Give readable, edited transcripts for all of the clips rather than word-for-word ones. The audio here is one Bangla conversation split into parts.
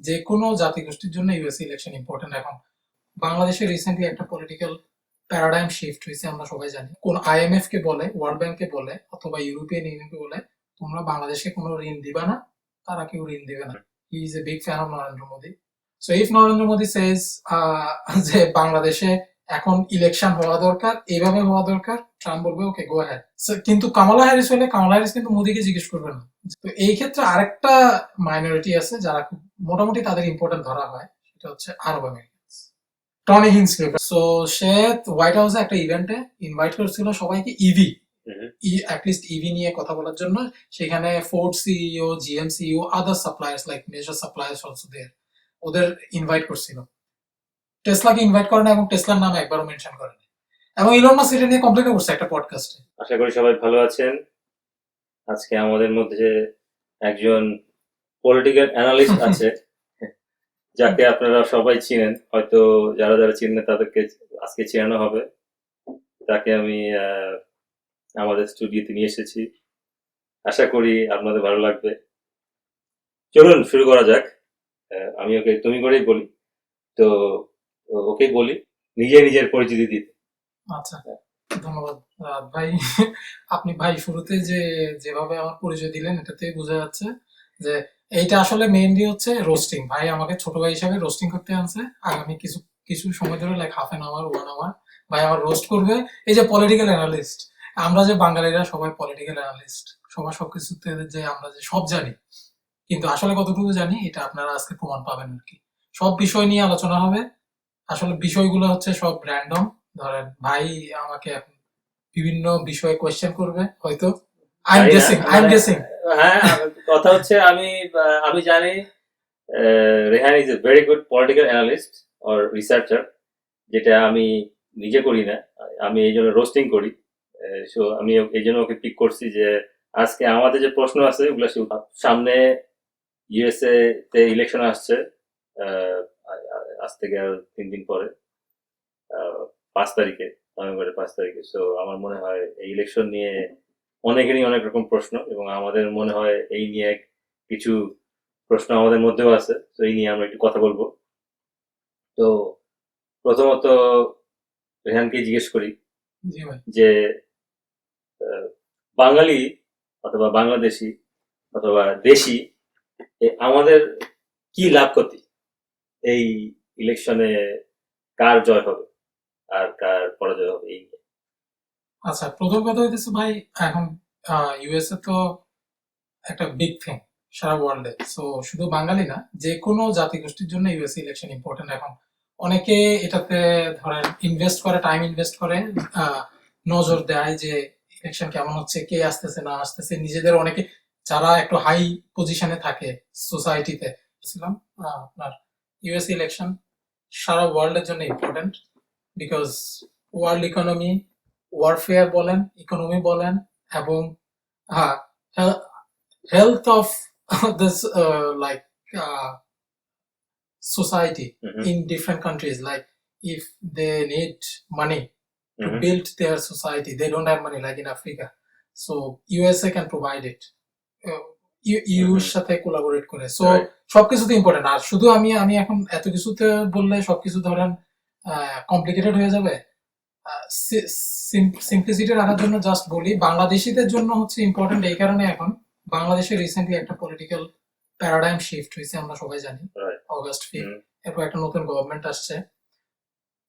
যে কোনো জাতিগোষ্ঠীর জন্য ইউএস ইলেকশন ইম্পর্টেন্ট এখন। বাংলাদেশে রিসেন্টলি একটা পলিটিক্যাল প্যারাডাইম শিফট হয়েছে, আমরা সবাই জানি। কোন আইএমএফ কে বলে, ওয়ার্ল্ড ব্যাংককে বলে, অথবা ইউরোপিয়ান ইউনিয়নকে বলে তোমরা বাংলাদেশে কোনো ঋণ দিবা না, তারা কেউ ঋণ দিবে না। He is a big fan of Narendra Modi. So if Narendra Modi says যে বাংলাদেশে এখন ইলেকশন হওয়া দরকার, এইভাবে হওয়া দরকার, ট্রাম্প বলবে ওকে গো হ্যাড। কিন্তু কামালা হ্যারিস হলে কামালা হ্যারিস কিন্তু মোদীকে জিজ্ঞেস করবে না। তো এই ক্ষেত্রে আরেকটা মাইনরিটি আছে যারা খুব মোটামুটি তাদের ইম্পর্টেন্ট ধরা হয়, সেটা হচ্ছে আরব আমেরিকান। টনি হিন্সলি। সো সে হোয়াইট হাউসে একটা ইভেন্টে ইনভাইট করেছিল সবাইকে ইভি, অ্যাটলিস্ট ইভি নিয়ে কথা বলার জন্য। সেখানে Ford CEO, GM CEO, other suppliers like major suppliers also there, ওদের ইনভাইট করছিল। টেসলাকে ইনভাইট করে না এবং টেসলার নাম একবারও মেনশন করে না। এবং ইলন মাস্ক এটা নিয়ে কমপ্লেন করছে একটা পডকাস্টে। আশা করি সবাই ভালো আছেন। আজকে আমাদের মধ্যে একজন পলিটিক্যাল অ্যানালিস্ট আছে যাকে আপনারা সবাই চিনেন, হয়তো যারা যারা চিনেন তাদেরকে আজকে চেনানো হবে। তাকে আমি আমাদের স্টুডিওতে নিয়ে এসেছি, আশা করি আপনাদের ভালো লাগবে। চলুন শুরু করা যাক। আমি ওকে তুমি করেই বলি, তো ওকে বলি নিজের পরিচিতি দিতে। আচ্ছা, ধন্যবাদ ভাই। আপনি ভাই শুরুতে যেভাবে আমার পরিচয় দিলেন, এটাতে বোঝা যাচ্ছে যে এইটা আসলে মেইনলি হচ্ছে রোস্টিং। ভাই আমাকে ছোট ভাই হিসাবে রোস্টিং করতে আনছে। আগামী কিছু কিছু সময় ধরে, like half an hour, 1 hour ভাই আমার রোস্ট করবে। এই যে পলিটিক্যাল অ্যানালিস্ট, আমরা যে বাঙালিরা সবাই পলিটিক্যাল অ্যানালিস্ট, সবার সবকিছুতে যে আমরা যে সব জানি, কিন্তু আসলে কতটুকু জানি এটা আপনারা আজকে প্রমাণ পাবেন আর কি। সব বিষয় নিয়ে আলোচনা হবে। আসলে বিষয়গুলো হচ্ছে সব র্যান্ডম। ধরেন ভাই আমাকে এখন বিভিন্ন বিষয়ে কোয়েশ্চেন করবে হয়তো। হ্যাঁ, কথা হচ্ছে আমি জানি Rehan is a very good political analyst or researcher, যেটা আমি নিজে করি না, আমি এই জন্য রোস্টিং করি। সো আমি এই জন্য ওকে পিক করছি যে আজকে আমাদের যে প্রশ্ন আছে ওগুলো সামনে ইউএসএ তে ইলেকশন আসছে আজ থেকে আর 3 দিন পরে, 5 তারিখে, নভেম্বরের 5 তারিখে। সো আমার মনে হয় এই ইলেকশন নিয়ে অনেকেরই অনেক রকম প্রশ্ন, এবং আমাদের মনে হয় এই নিয়ে কিছু প্রশ্ন আমাদের মধ্যেও আছে। তো এই নিয়ে আমরা একটু কথা বলবো। তো প্রথমত রেহানকে জিজ্ঞেস করি যে বাঙালি অথবা বাংলাদেশি অথবা দেশি আমাদের কি লাভ ক্ষতি এই ইলেকশনে, কার জয় হবে আর কার পরাজয় হবে এই নিয়ে। আচ্ছা, প্রথম কথা হইতেছে ভাই, এখন ইউএসএ তো একটা বিগ থিং সারা ওয়ার্ল্ডে। সো শুধু বাঙালি না, যে কোনো জাতিগোষ্ঠীর জন্য ইউএস ইলেকশন ইম্পর্টেন্ট এখন। অনেকে এটাতে ধরেন ইনভেস্ট করে, টাইম ইনভেস্ট করে, নজর দেয় যে ইলেকশন কেমন হচ্ছে, কে আসতেছে না আসতেছে। নিজেদের অনেকে যারা একটু হাই পজিশনে থাকে সোসাইটিতে, ছিলাম আপনার ইউএস ইলেকশন সারা ওয়ার্ল্ডের জন্য important. Because world economy, warfare বলেন, ইকোনমি বলেন, এবং হ্যাঁ, health of this like society in different countries, like if they need money to build their society, they don't have money like in Africa, so USA can provide it, your সাথে কোলাবোরেট করে। সো সবকিছুতে ইম্পর্টেন্ট। আর শুধু আমি এখন এত কিছুতে বললে সবকিছু ধরেন কমপ্লিকেটেড হয়ে যাবে। সিম্পলিসিটি রাখার জন্য জাস্ট বলি, বাংলাদেশিদের জন্য হচ্ছে ইম্পর্টেন্ট এই কারণে এখন বাংলাদেশে রিসেন্টলি একটা পলিটিক্যাল প্যারাডাইম শিফট হয়েছে, আমরা সবাই জানি। অগাস্ট 5 এরপর একটা নতুন গভর্নমেন্ট আসছে।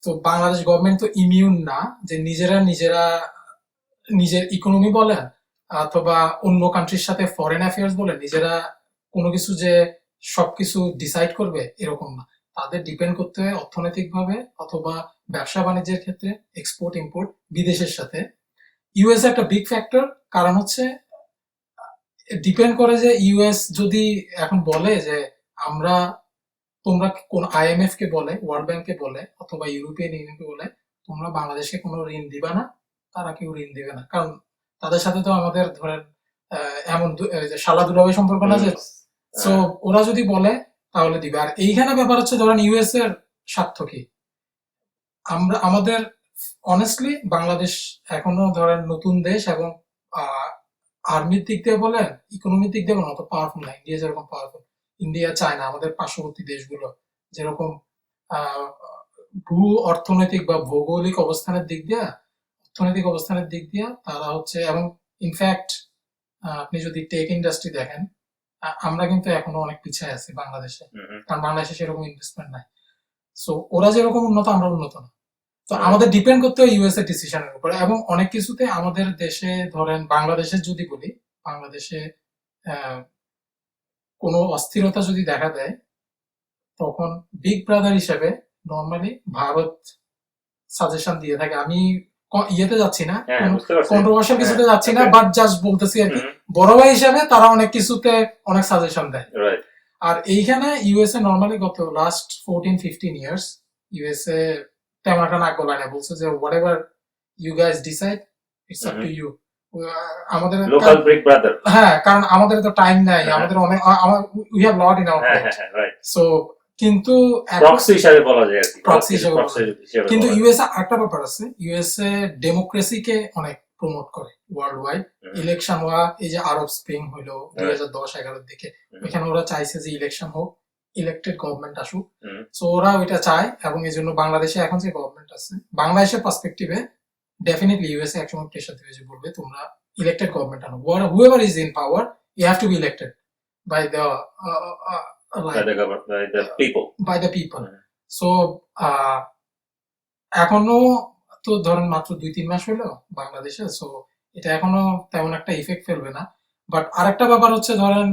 তো বাংলাদেশ গভর্নমেন্ট তো ইমিউন না যে নিজেরা নিজের ইকোনমি বলেন অথবা অন্য কান্ট্রির সাথে ফরেন অ্যাফেয়ার্স বলেন, নিজেরা কোনো কিছু যে সবকিছু ডিসাইড করবে এরকম না। তাদের ডিপেন্ড করতে হয় অর্থনৈতিকভাবে অথবা ব্যবসা বাণিজ্যের ক্ষেত্রে, এক্সপোর্ট ইম্পোর্ট বিদেশের সাথে। ইউএস একটা বিগ ফ্যাক্টর, কারণ হচ্ছে ডিপেন্ড করে যে ইউএস যদি এখন বলে যে আমরা, তোমরা কোন আইএমএফ কে বলে, ওয়ার্ল্ড ব্যাংককে বলে, অথবা ইউরোপিয়ান ইউনিয়নকে বলে তোমরা বাংলাদেশে কোনো ঋণ দিবা না, তারা কেউ ঋণ দিবে না। কারণ তাদের সাথে তো আমাদের ধরেন এমন শালা দুলাভাই সম্পর্ক না যে, সো ওরা যদি বলে তাহলে দিবে। আর এইখানে ব্যাপার হচ্ছে ধরেন ইউএস এর স্বার্থ কি। আমরা আমাদের অনেস্টলি বাংলাদেশ এখনো ধরেন নতুন দেশ, এবং আর্মির দিক দিয়ে বলেন, ইকোনমির দিক দিয়ে বলেন অত পাওয়ারফুল না। ইন্ডিয়া যেরকম পাওয়ারফুল, ইন্ডিয়া, চায়না, আমাদের পার্শ্ববর্তী দেশগুলো যেরকম আহ, ভূ অর্থনৈতিক বা ভৌগোলিক অবস্থানের দিক দিয়ে, অর্থনৈতিক অবস্থানের দিক দিয়ে তারা হচ্ছে, এবং ইনফ্যাক্ট আপনি যদি টেক ইন্ডাস্ট্রি দেখেন, আমরা কিন্তু এখনো অনেক পিছিয়ে আছি বাংলাদেশে, কারণ বাংলাদেশে সেরকম ইনভেস্টমেন্ট নাই। সো ওরা যেরকম উন্নত, আমরা উন্নত না। তো আমাদের ডিপেন্ড করতে হয় ইউএস এর ডিসিশনের উপরে, এবং অনেক কিছুতে আমাদের দেশে, ধরেন বাংলাদেশের যদি বলি, বাংলাদেশে কোনো অস্থিরতা যদি দেখা দেয়, তখন বিগ ব্রাদার হিসেবে নর্মালি ভারত সাজেশন দিয়ে থাকে। আমি ইয়েতে যাচ্ছি না, কন্ট্রোভার্সিয়াল কিছুতে যাচ্ছি না, বাট জাস্ট বলতেছি আর কি, বড় ভাই হিসেবে তারা অনেক কিছুতে অনেক সাজেশন দেয়। আর এইখানে ইউএসএ নর্মালি গত লাস্ট 14-15 ইয়ার্স ইউএসএ তেমন একটা নাক গলায় না, বলছে যে whatever you guys decide, it's up to you. আমাদের লোকাল ব্রিক ব্রাদার, হ্যাঁ, কারণ আমাদের তো টাইম নাই, আমাদের অনেক, we have lot in our plate. So কিন্তু প্রক্সি হিসেবে বলা যায় আর কি, প্রক্সি হিসেবে। কিন্তু ইউএসএ আরেকটা ব্যাপার আছে, ইউএসএ ডেমোক্রেসিকে অনেক প্রমোট করে ওয়ার্ল্ড ওয়াইড। ইলেকশন হওয়া, এই যে আরব স্প্রিং হইলো 2010-11 দিকে, ওইখানে ওরা চাইছে যে ইলেকশন হোক, ইলেক্টেড গভর্নমেন্ট আসুক। সো ওরা ওইটা চায়, এবং এই জন্য বাংলাদেশে এখন যে গভর্নমেন্ট আছে, বাংলাদেশের পার্সপেক্টিভে ডেফিনেটলি ইউএসএ একসময় প্রেশার দিবে, যে বলবে তোমরা ইলেক্টেড গভর্নমেন্ট আনো, whoever is in power, you have to be elected by the by the people. So এখনো তো ধরেন মাত্র 2-3 মাস হলো বাংলাদেশে, সো এটা এখনো তেমন একটা ইফেক্ট ফেলবে না। বাট আরেকটা ব্যাপার হচ্ছে, ধরেন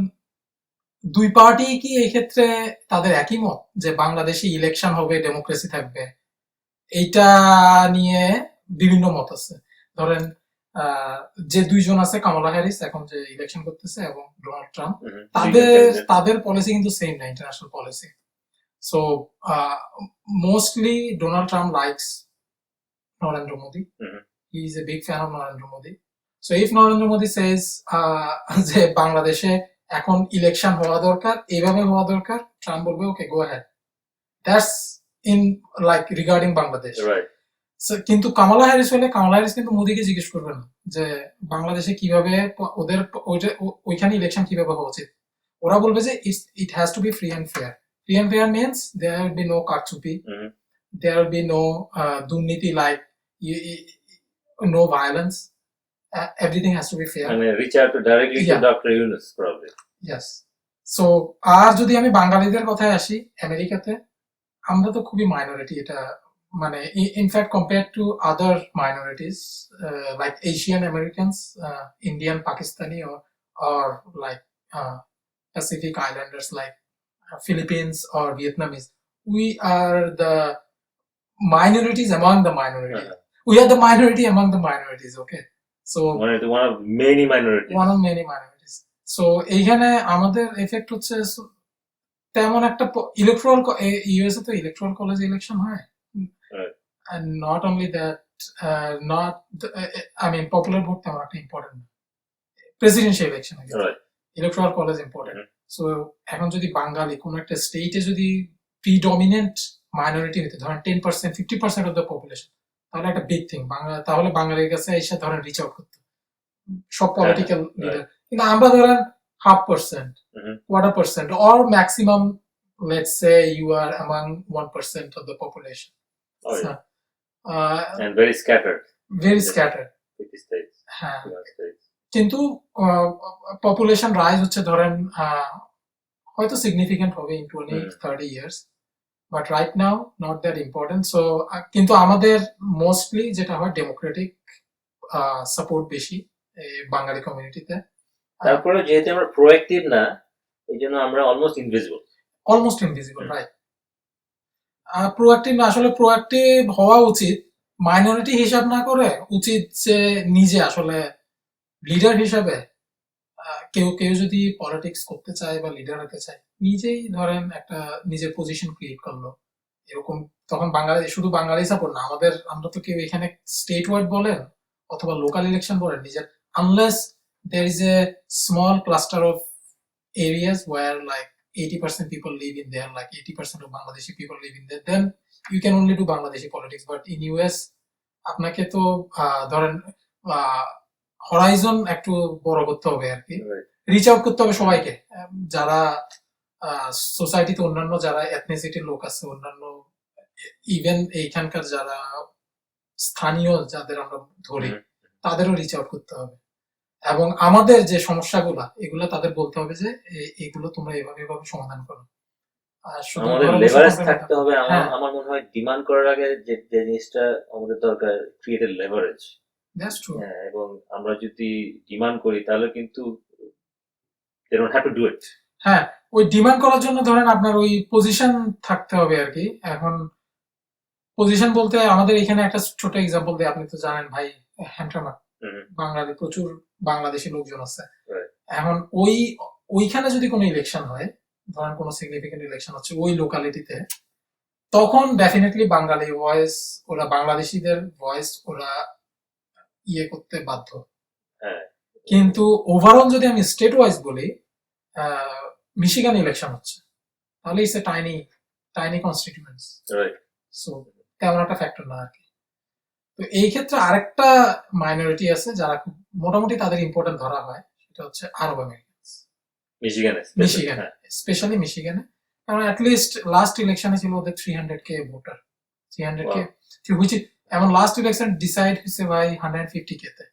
দুই পার্টি কি এই ক্ষেত্রে তাদের একই মত যে বাংলাদেশে ইলেকশন হবে, ডেমোক্রেসি থাকবে? এইটা নিয়ে বিভিন্ন মত আছে। ধরেন যে দুইজন আছে, কামালা হ্যারিস এখন যে ইলেকশন করতেছে, এবং ডোনাল্ড ট্রাম্প, তাদের পলিসি কিন্তু সেম না, international policy. So mostly Donald Trump likes Narendra Modi, he is a big fan of Narendra Modi. So if Narendra Modi says যে বাংলাদেশে এখন ইলেকশন হওয়া দরকার, এইভাবে হওয়া দরকার, ট্রাম্প বলবে okay, go ahead. That's in like regarding Bangladesh. কিন্তু কামালা হ্যারিস হলে, কামালা হ্যারিস কিন্তু মোদিকে জিজ্ঞেস করবে না যে বাংলাদেশে কিভাবে ওদের ওইখানে ইলেকশন কিভাবে হওয়া উচিত। ওরা বলবে যে it has to be free and fair. Free and fair means there will be no কারচুপি, দেয়ার উইল বি নো দুর্নীতি, like no violence. Everything has to be fair. And reach out directly to Dr. Yunus, probably. Yes. So, আর যদি আমি বাঙালিদের কথায় আসি, আমেরিকাতে আমরা তো খুবই মাইনরিটি, এটা মানে in fact compare to other minorities like Asian Americans, Indian, Pakistani, or like Pacific Islanders like Philippines or Vietnamese, we are the minorities among the minorities. We are the minority among the minorities, okay? So one of many minorities. One of many minorities. So এইখানে আমাদের এফেক্ট হচ্ছে তেমন একটা ইলেকট্রাল, ইউএসএ তো ইলেকট্রাল কলেজ ইলেকশন হয়, and not only that, not I mean popular vote তেমন একটা ইম্পর্টেন্ট না, presidential election electoral college important. So এখন যদি বাঙালি কোন একটা স্টেটে যদি প্রিডমিনেন্ট মাইনরিটি হইতে, ধরেন 10%, 50% অফ দ্য পপুলেশন, তাহলে একটা বিগ থিং। তাহলে বাঙালির কাছে এসে ধরেন রিচ আউট করতে সব পলিটিক্যাল লিডার। কিন্তু আমরা ধরেন 0.5%, 1%, or maximum, let's say you are among 1% of the population. So, and very scattered. Very scattered. হ্যাঁ, কিন্তু পপুলেশন রাইজ হচ্ছে ধরেন হয়তো সিগনিফিকেন্ট হবে in 20-30 years, but right now not that important. So কিন্তু আমাদের মোস্টলি যেটা হয় ডেমোক্রেটিক সাপোর্ট বেশি বাঙালি কমিউনিটিতে। তারপরে যেহেতু আমরা প্রোঅ্যাক্টিভ না, এই জন্য আমরা অলমোস্ট ইনভিজিবল, রাইট। প্রোঅ্যাক্টিভ না, আসলে প্রোঅ্যাক্টিভ হওয়া উচিত, মাইনরিটি হিসাব না করে উচিত যে নিজে আসলে লিডার হিসাবে কেউ যদি পলিটিক্স করতে চায় বা লিডার হতে চায়, নিজেই ধরেন একটা নিজের পজিশন ক্রিয়েট করলো এরকম, তখন শুধু বাঙালি সাপোর্ট না, আমরা তো কেউ এখানে স্টেট ওয়াইড বলেন অথবা লোকাল ইলেকশন বলেন নিজের, unless there is a small cluster of areas where like 80% people live in there, like 80% of Bangladeshi people live in there, then you can only do Bangladeshi politics. But in US আপনাকে তো ধরেন হরাইজন একটু বড় করতে হবে আর কি, রিচ আউট করতে হবে সবাইকে, যারা সোসাইটিতে অন্যান্য যারা এথনিসিটির লোক আছে, অন্যান্য ইভেন এইখানকার যারা স্থানীয় যাদের আমরা ধরি, তাদেরও রিচ আউট করতে হবে এবং আমাদের যে সমস্যাগুলা এগুলো তাদের বলতে হবে যে এগুলো তোমরা এভাবে এভাবে সমাধান করো। আমাদের লেভারেজ থাকতে হবে। আমার মনে হয় ডিমান্ড করার আগে যে জিনিসটা আমাদের দরকার, ক্রিয়েটেড লেভারেজ। এবং আমরা যদি ডিমান্ড করি তাহলে কিন্তু they don't have to do it. হ্যাঁ, ওই ডিমান্ড করার জন্য ধরেন আপনার ওই পজিশন থাকতে হবে আর কি। এখন পজিশন বলতে আমাদের এখানে একটা ছোট এক্সাম্পল দিই, আপনি তো জানেন ভাই, হ্যান্ড্রামা বাংলাদেশ প্রচুর বাংলাদেশি লোকজন আছে। এখন ওইখানে যদি কোনো ইলেকশন হয়, ধরেন কোনো সিগনিফিকেন্ট ইলেকশন হচ্ছে ওই লোকালিটিতে, তখন ডেফিনেটলি বাঙালি ভয়েস, ওরা বাংলাদেশিদের ভয়েস ওরা ইয়ে করতে বাধ্য। কিন্তু ওভারঅল যদি আমি স্টেট ওয়াইজ বলি, মিশিগান ইলেকশন হচ্ছে, তাহলে it's a tiny constituents, so তেমন একটা ফ্যাক্টর না আর কি। তো এই ক্ষেত্রে আরেকটা মাইনরিটি আছে যারা খুব মোটামুটি তাদের ইম্পর্টেন্ট ধরা হয়, সেটা হচ্ছে আরব আমেরিকানস, মিশিগানে, স্পেশালি মিশিগানে। কারণ অ্যাটলিস্ট লাস্ট ইলেকশনে ছিল ওদের 300K ভোটার, 300K, এমন লাস্ট ইলেকশন ডিসাইড হয়েছে ভাই 150K তে।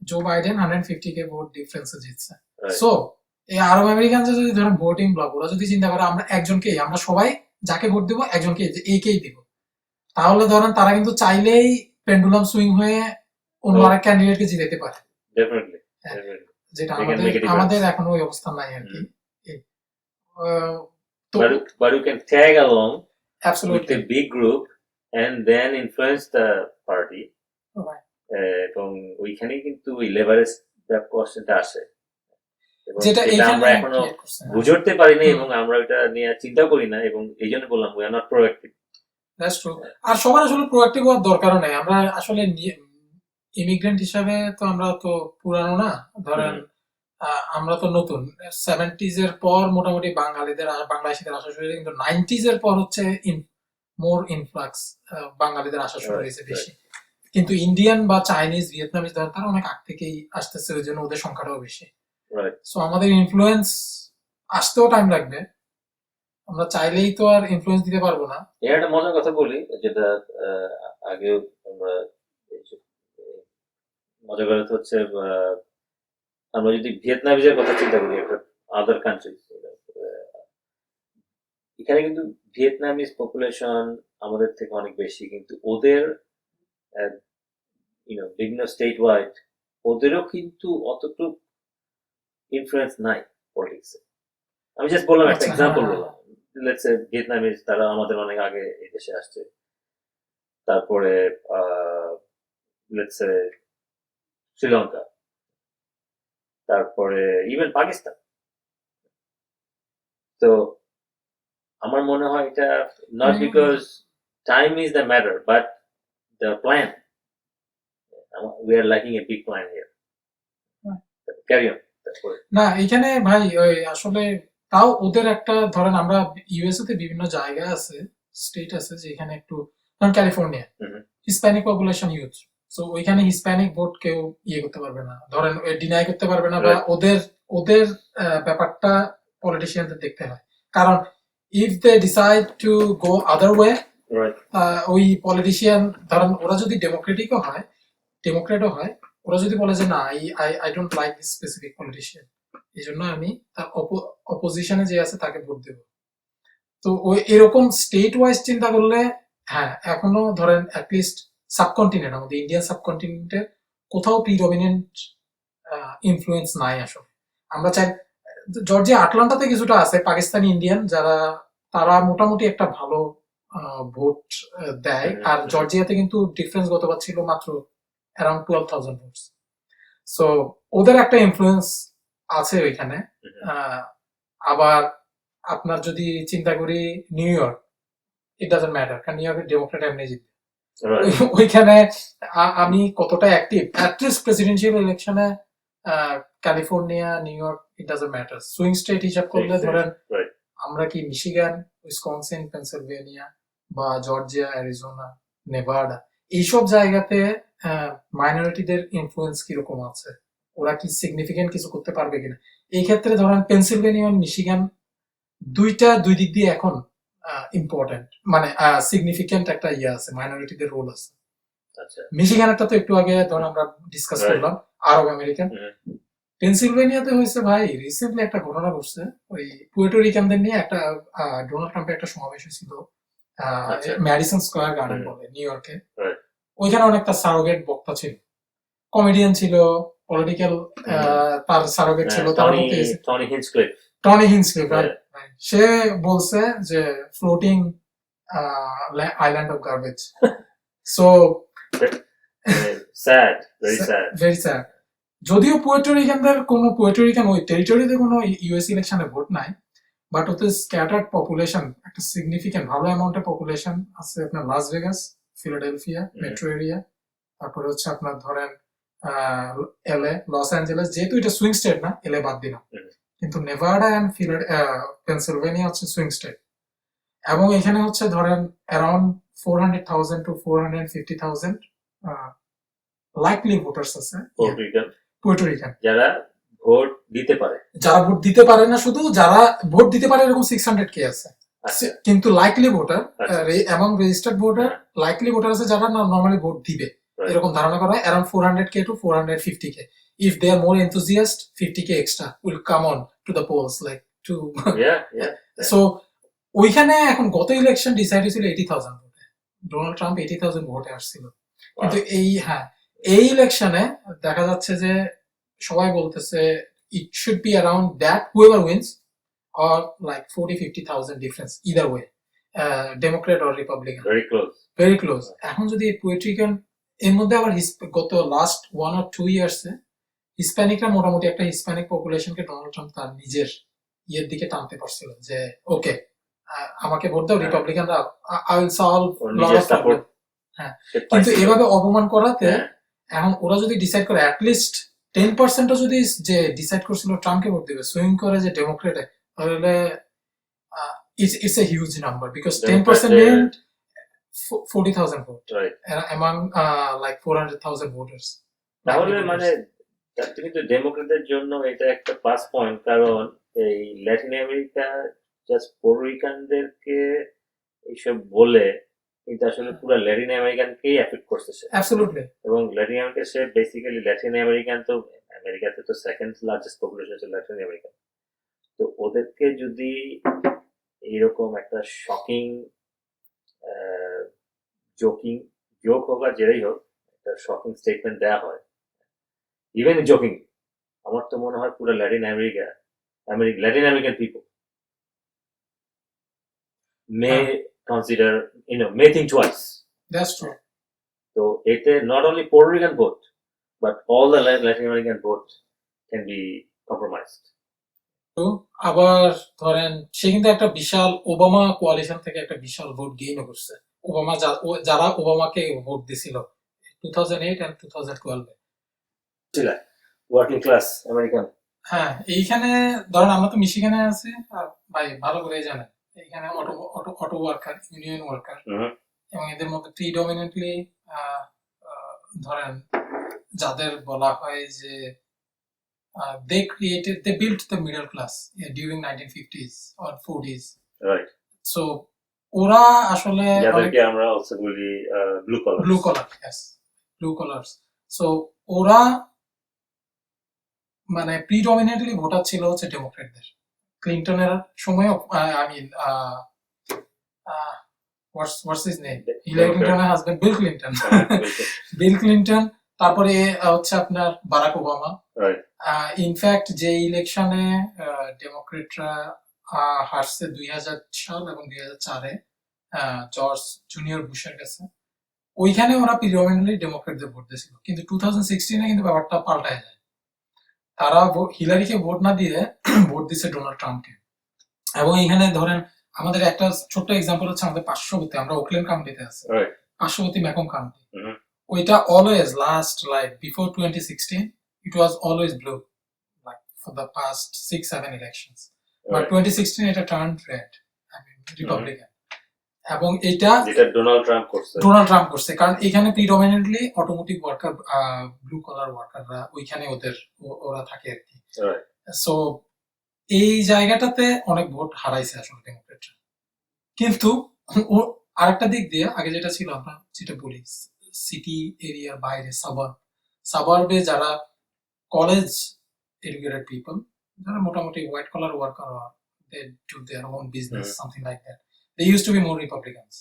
জো বাইডেন 150K ভোট ডিফারেন্সে জিতছে। সো এই আরব আমেরিকান যদি ধরেন ভোটিং ব্লক, ওরা যদি চিন্তা করে আমরা একজনকেই, আমরা সবাই যাকে ভোট দিব একজনকে, এইকেই দিব, তাহলে ধরেন তারা কিন্তু চাইলেই পেন্ডুলাম সুইং হয়ে অন্য আরেক ক্যান্ডিডেটকে জিতাতে পারে। যেটা আমাদের এখন ওই অবস্থা নাই আর কি। But you can tag along Absolutely. with a big group and then influence the party. এবং ওইখানে কিন্তু ওই লেভারেজ কোশ্চেনটা আসে, যেটা আমরা এখনো বুঝতে পারি না এবং আমরা এটা নিয়ে চিন্তা করি না, এবং এই জন্য বললাম we are not proactive. That's true. আর সবার আসলে প্রোঅ্যাক্টিভ হওয়ার দরকারও নেই। আমরা আসলে ইমিগ্রেন্ট হিসাবে তো আমরা তো পুরানো না, ধরেন আমরা তো নতুন। 70s এর পর মোটামুটি বাংলাদেশিদের আসা শুরু হয়েছে, কিন্তু 90s এর পর হচ্ছে মোর ইনফ্লাক্স বাঙালিদের আসা শুরু হয়েছে বেশি। কিন্তু ইন্ডিয়ান বা চাইনিজ, ভিয়েতনামিজ ধরেন তারা অনেক আগ থেকেই আসতেছে, ওই জন্য ওদের সংখ্যাটাও বেশি। সো আমাদের ইনফ্লুয়েন্স আসতেও টাইম লাগবে, আমরা চাইলেই তো আর ইনফ্লুয়েন্স দিতে পারবো না। এর একটা মজার কথা বলি, যেটা আগেও আমরা মজা করে হচ্ছে, আমরা যদি ভিয়েতনামিজের কথা চিন্তা করি, একটা আদার কান্ট্রি, এখানে কিন্তু ভিয়েতনামিজ পপুলেশন আমাদের থেকে অনেক বেশি, কিন্তু ওদের বিভিন্ন স্টেট ওয়াইড ওদেরও কিন্তু অতটুকু ইনফ্লুয়েন্স নাই পলিটিক্সে। আমি জাস্ট বললাম, একটা এক্সাম্পল বললাম। লেটস সে ভিয়েতনামিজ, তারা আমাদের অনেক আগে এই দেশে আসছে। তারপরে লেটস সে শ্রীলঙ্কা, তারপরে ইভেন পাকিস্তান। তো আমার মনে হয় এটা not because time is the matter, but the plan. We are liking a big plan here. Carry on. না, এখানে ভাই ওই আসলে তাও ওদের একটা, ধরেন আমরা ইউএসএ তে বিভিন্ন জায়গা আছে, স্টেট আছে যেখানে একটু, ধরেন California, Hispanic population huge. So ওইখানে হিসপ্যানিক ভোট কেউ ইয়ে করতে পারবে না, ধরেন ডিনাই করতে পারবে না, বা ওদের ব্যাপারটা পলিটিশিয়ানদের দেখতে হয়। কারণ if they decide to go other way, ওই পলিটিশিয়ান, ধরেন ওরা যদি ডেমোক্রেটও হয়, ওরা যদি বলে যে না, I don't like this specific politician, এই জন্য আমি তার অপোজিশনে যে আছে তাকে ভোট দেব। তো ওই এরকম স্টেট ওয়াইজ চিন্তা করলে, হ্যাঁ, এখনো ধরেন অ্যাটলিস্ট সাবকন্টিনেন্ট, আমাদের ইন্ডিয়ান সাবকন্টিনেন্টের কোথাও প্রিডমিনেন্ট ইনফ্লুয়েন্স নাই আসলে। আমরা চাই, জর্জিয়া আটলান্টাতে কিছুটা আছে পাকিস্তানি ইন্ডিয়ান যারা, তারা মোটামুটি একটা ভালো ভোট দেয়। আর জর্জিয়াতে কিন্তু ডিফারেন্স গতবার ছিল মাত্র অ্যারাউন্ড 12,000 ভোটস। সো ওদের একটা ইনফ্লুয়েন্স আছে ওইখানে। আবার আপনার যদি চিন্তা করি new York, it doesn't matter, কারণ নিউ ইয়র্কের ডেমোক্রেট এমনি জিতবে। ওইখানে আমি কতটা অ্যাক্টিভ, অ্যাটলিস্ট প্রেসিডেন্সিয়াল ইলেকশনে California, new York, it doesn't matter. Swing state হিসাব করলে ধরেন আমরা কি মিশিগান, উইসকনসিন, পেনসিলভেনিয়া বা জর্জিয়া, অ্যারিজোনা, নেভাডা, এইসব জায়গাতে মাইনরিটিদের ইনফ্লুয়েন্স কিরকম আছে, ওরা কি সিগনিফিকেন্ট কিছু করতে পারবে কিনা। এই ক্ষেত্রে ধরেন পেনসিলভেনিয়া, মিশিগান দুই দিক দিয়ে এখন ইম্পর্টেন্ট, মানে সিগনিফিকেন্ট একটা ইয়ে আছে, মাইনরিটিদের রোল আছে। আচ্ছা মিশিগানেরটা তো একটু আগে ধরুন আমরা ডিসকাস Right. করলাম, আরব আমেরিকান। হুম। পেনসিলভেনিয়াতে হয়েছে ভাই রিসেন্টলি একটা ঘটনা ঘটছে, ওই পুয়ের্টো রিকানদের নিয়ে একটা ডোনাল্ড ট্রাম্পের একটা সমাবেশ হয়েছিল আচ্ছা। ম্যাডিসন স্কয়ার গার্ডেন হুম। বলে নিউ ইয়র্কে। Right. ওইখানে অনেকটা সারোগেট বক্তা ছিল, কমেডিয়ান ছিল, পলিটিক্যাল তার সারোগেট ছিল, তারা বলতে টনি হিঞ্চক্লিফ টনি হিন্সলি, রাইট। সে বলছে যে floating island of garbage. So sad, very sad. Very sad. যদিও পুয়ের্টোরিকানদের কোনো পুয়ের্টোরিকান ওই টেরিটরিতে কোনো ইউএস ইলেকশনে ভোট নাই, বাট ওতে স্ক্যাটার্ড পপুলেশন, একটা সিগনিফিকেন্ট ভালো অ্যামাউন্টের পপুলেশন আছে আপনার Las Vegas, Philadelphia metro area, তারপরে হচ্ছে আপনার ধরেন এলএ, লস অ্যাঞ্জেলেস, যেহেতু এটা সুইং স্টেট না, এলএ বাদ দিলাম, কিন্তু নেভাডা অ্যান্ড পেনসিলভেনিয়া হচ্ছে সুইং স্টেট। এবং এখানে হচ্ছে ধরেন অ্যারাউন্ড 400,000 to 450,000 লাইকলি ভোটার্স আছে পুয়ের্টো রিকান, যারা ভোট দিতে পারে। যারা ভোট দিতে পারে না, শুধু যারা ভোট দিতে পারে এরকম 600K আছে। আচ্ছা। কিন্তু লাইকলি ভোটার আচ্ছা। এবং রেজিস্টার্ড ভোটার, লাইকলি ভোটার আছে যারা নর্মালি ভোট দিবে, এরকম ধারণা করা হয় around 400K to 450K। If they are more enthusiast, 50K extra will come on to the polls, like to so ওইখানে এখন গত ইলেকশন ডিসাইড হয়েছিল 80,000 ভোটে, ডোনাল্ড ট্রাম্প 80,000 ভোটে আসছিল। কিন্তু এই ইলেকশনে দেখা যাচ্ছে যে সবাই বলতেছে it should be around that, whoever wins, or like 40-50,000 difference either way, Democrat or Republican, very close. এখন যদি পোয়েট্রিকান এর মধ্যে আবার গত লাস্ট 1 or 2 ইয়ার্সে হিসপ্যানিকরা মোটামুটি একটা হিসপ্যানিক পপুলেশনকে ডোনাল্ড ট্রাম্প তার নিজের ইয়ের দিকে টানতে পারছিল, যে ওকে আমাকে ভোট দাও, রিপাবলিকানরা I will solve lot of problem. হ্যাঁ, কিন্তু এভাবে অপমান করাতে এখন ওরা যদি ডিসাইড করে অ্যাটলিস্ট 10%ও যদি যে ডিসাইড করছিল ট্রাম্পকে ভোট দিবে, সুইং করে যে ডেমোক্রেটে, তাহলে it's a huge number because 10% meant 40,000 vote among like 400,000 voters. তাহলে মানে কিন্তু ডেমোক্রেটদের জন্য এটা একটা প্লাস পয়েন্ট, কারণ এই ল্যাটিন আমেরিকা জাস্ট পোর্টোরিকানদেরকে এইসব বলে কিন্তু আসলে পুরো ল্যাটিন আমেরিকানকেই এফেক্ট করতেছে। অ্যাবসলিউটলি। এবং ল্যাটিন আমেরিকা সে বেসিক্যালি ল্যাটিন আমেরিকান, তো আমেরিকাতে তো সেকেন্ড লার্জেস্ট পপুলেশন হচ্ছে ল্যাটিন আমেরিকান। তো ওদেরকে যদি এইরকম একটা শকিং জোক হোক আর যেটাই হোক, একটা শকিং স্টেটমেন্ট দেওয়া হয়, ইভেন জোকিং, আমার তো মনে হয় পুরো Latin American people may consider, may think twice. That's true. So এতে not only Puerto Rican vote, but all the Latin American vote can be compromised. তো আবার ধরেন সে কিন্তু একটা বিশাল ওবামা কোয়ালিশন থেকে একটা বিশাল ভোট গেইনও করছে। ওবামা যারা ওবামাকে ভোট দিছিল 2008 and 2012 ওয়ার্কিং ক্লাস আমেরিকান। হ্যাঁ, এইখানে ধরেন আমরা তো মিশিগানে আছি, আর ভাই ভালো করে জানেন এখানে অটো ওয়ার্কার, ইউনিয়ন ওয়ার্কার, এবং এদের মধ্যে প্রিডমিনেন্টলি ধরেন যাদের বলা হয় যে they built the middle class during 1950s or 40s, right? So ওরা আসলে যাদেরকে আমরা also বলি blue collar, yes, blue collars. So ওরা মানে প্রিডমিনেন্টলি ভোটার ছিল হচ্ছে ডেমোক্রেটদের। ক্লিন্টনের সময় I mean what's his name, Hillary ক্লিন্টনের হাজবেন্ড বিল ক্লিন্টন, তারপরে হচ্ছে আপনার বারাক ওবামা। ইনফ্যাক্ট যে ইলেকশনে ডেমোক্রেটরা হারছে 2000 সাল এবং 2004-এ জর্জ জুনিয়র বুশের কাছে, ওইখানে ওরা প্রিডমিনেন্টলি ডেমোক্রেটদের ভোট দিয়েছিল। কিন্তু 2016-এ কিন্তু ব্যাপারটা পাল্টায় যায়, তারা হিলারিকে ভোট না দিয়ে ভোট দিচ্ছে ডোনাল্ড ট্রাম্পকে। এবং এখানে ধরেন আমাদের একটা ছোট্ট এক্সাম্পল হচ্ছে আমাদের পার্শ্ববর্তী, আমরা ওকল্যান্ড কাউন্টিতে আছি, পার্শ্ববর্তী ম্যাকম কাউন্টি, ওইটা always last like before 2016 it was always blue, like for the past 6-7 elections, but 2016 এটা turned red, I mean Republican. এবং এটা ডোনাল্ড ট্রাম্প করছে, কারণ এখানে predominantly automotive worker, blue collar ওয়ার্কাররা ওইখানে ওরা থাকে আর কি। সো এই জায়গাটাতে অনেক ভোট হারাইছে আসলে ডেমোক্রেটরা। কিন্তু আরেকটা দিক দিয়ে আগে যেটা ছিল, আমরা যেটা বলি সিটি এরিয়ার বাইরে সাবার্বে যারা কলেজ এডুকেটেড পিপল, যারা মোটামুটি white collar worker, they do their own business something like that, they use to be more republicans,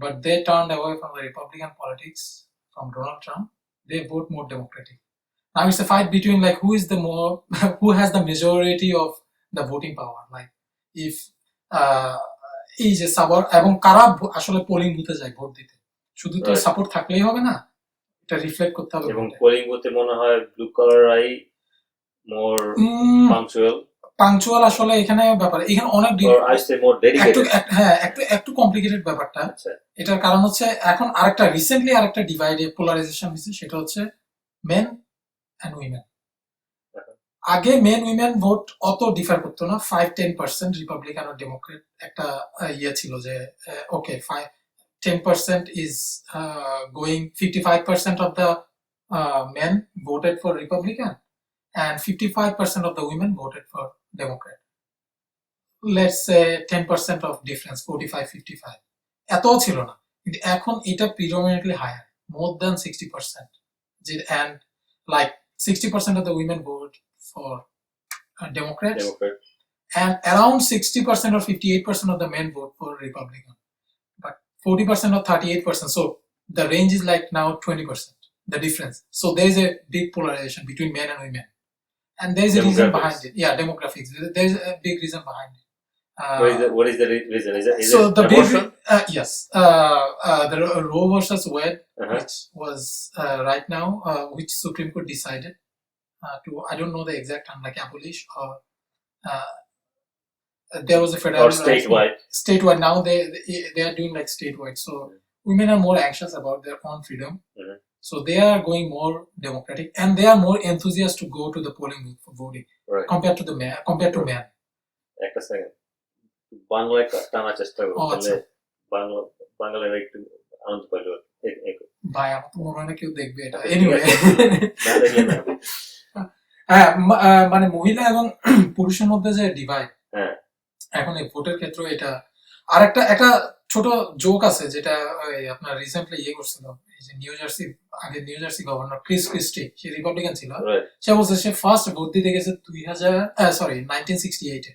but they turned away from the Republican politics from Donald Trump. They vote more Democratic. Now it's a fight between like who is the more who has the majority of the voting power. Like if এই যে সাবার এবং কারা আসলে পোলিং বুথে যায় ভোট দিতে, শুধু তো সাপোর্ট থাকলেই হবে না, এটা রিফ্লেক্ট করতে হবে। এবং পোলিং বুথে মনে হয় ব্লু কালারই মোর পাংচুয়াল আসলে এখানে ব্যাপার, এখানে অনেক একটু কমপ্লিকেটেড ব্যাপারটা। এটার কারণ হচ্ছে এখন রিসেন্টলি আরেকটা ডিভাইডে পোলারাইজেশন হয়েছে, সেটা হচ্ছে মেন এন্ড উইমেন। আগে মেন উইমেন ভোট অত ডিফার করতো না, 5-10% রিপাবলিকান আর ডেমোক্রেট একটা ছিল যে ওকে 10% is going, 55% of the men voted for Republican and 55% of the women voted for Democrat. Let's say 10% of difference, 45-55. এতও ছিল না, কিন্তু এখন এটা predominantly higher, more than 60%. And like 60% of the women vote for Democrats, and around 60% or 58% of the men vote for Republican. But 40% or 38%, so the range is like now 20%, the difference. So there is a big polarization between men and women, and there is a reason behind it. Yeah, demographics, there is a big reason behind it. What is the reason? Is so it the abortion? Yes, the Roe versus Wade, which was right now, which Supreme Court decided to, I don't know the exact term, like abolish or there was a federal or statewide. Now they are doing like statewide. So women are more anxious about their own freedom. So they are going more democratic, and they are more enthusiastic to go to the polling booth for voting, compared to men. একটা সেকেন্ড, বাংলায় টানা চেষ্টা করো, তাহলে বাংলায় একটু আনন্দ পাইলো। ভাই আমার তো মনে হয় না কেউ দেখবে এটা। এনিওয়ে, মানে মহিলা এবং পুরুষের মধ্যে যে ডিভাইড এখন এই ভোটের ক্ষেত্রে, এটা আর একটা ছোট জোক আছে, যেটা আপনার রিসেন্টলি করছিল, এই যে New Jersey governor Chris Christie, সে রিপাবলিকান ছিল, সে বলছে সে ফার্স্ট ভোট দিতে গেছে 1968-এ।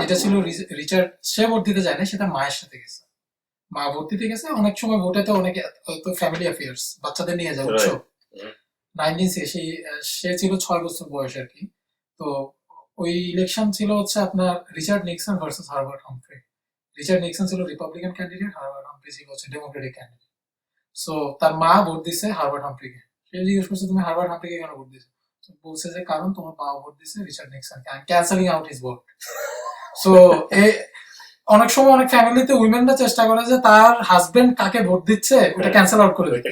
এটা ছিল রিচার্ড, সে ভোট দিতে যায় না, সেটা মায়ের সাথে গেছে, মা ভোট দিতে গেছে। অনেক সময় ভোটে তো অনেকে তো ফ্যামিলি অ্যাফেয়ার্স, বাচ্চাদের নিয়ে যায় উৎসব। 1960 সে ছিল 6 বছর বয়স আর কি। তো ওই ইলেকশন ছিল হচ্ছে আপনার Richard Nixon versus Herbert Humphrey. Richard Nixon ছিল রিপাবলিকান ক্যান্ডিডেট, হারবার্ট হামফ্রে ছিল হচ্ছে ডেমোক্রেটিক ক্যান্ডিডেট। সো তার মা ভোট দিছে হারবার্ট হামফ্রেকে। সে জিজ্ঞেস করছে তুমি হারবার্ট হামফ্রেকে কেন ভোট দিছো? বলছে যে কারণ তোমার বাবা ভোট দিছে রিচার্ড নিক্সনকে, I am cancelling out his vote. So অনেক সময় অনেক ফ্যামিলিতে উইমেনরা চেষ্টা করে যে তার হাজবেন্ড কাকে ভোট দিচ্ছে ওটা ক্যান্সেল আউট করে দিতে,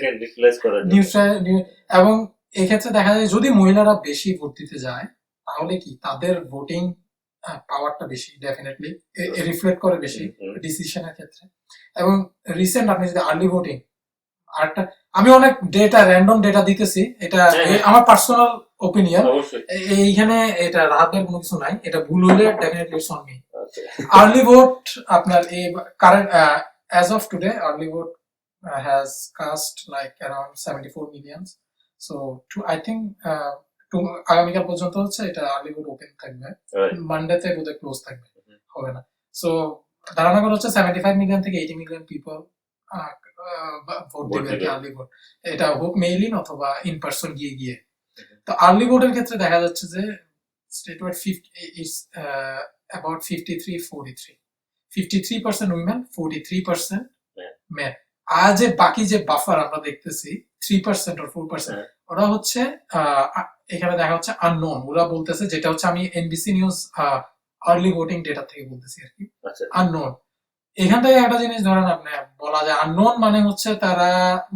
এবং এক্ষেত্রে দেখা যায় যদি মহিলারা বেশি ভোট দিতে যায় তাহলে কি তাদের ভোটিং পাওয়ারটা বেশি, ডেফিনেটলি রিফ্লেক্ট করে বেশি ডিসিশনের ক্ষেত্রে। এবং রিসেন্ট আপনি যদি আর্লি ভোটিং, আরেকটা আমি অনেক র্যান্ডম ডেটা দিতেছি, এটা আমার পার্সোনাল ওপিনিয়ন, এইখানে এটা রাহাতের কোনো কিছু নাই, এটা ভুল হইলে definitely it's on me. Early vote আপনার এই current as of today, early vote has cast like around 74 million. So I think আগামীকাল পর্যন্ত হচ্ছে এটা আর্লি ভোট ওপেন থাকবে, মানডেতে বোধহয় ক্লোজ থাকবে, হবে না। সো ধারণা করা হচ্ছে 75 মিলিয়ন থেকে 80 মিলিয়ন পিপল ভোট দেবে আর কি আর্লি ভোট, এটা হোক মেইল ইন অথবা ইন পার্সন গিয়ে। তো আর্লি ভোটের ক্ষেত্রে দেখা যাচ্ছে যে state wide is about 53% women, 43% men. আর যে বাকি যে বাফার আমরা দেখতেছি 3% or 4%, ওরা হচ্ছে এখানে দেখা হচ্ছে আননোন। ওরা বলতেছে, যেটা হচ্ছে আমি NBC news early voting data থেকে বলতেছি আর কি, আননোন। এখান থেকে একটা জিনিস ধরেন আপনি বলা যায় আননোন মানে হচ্ছে তারা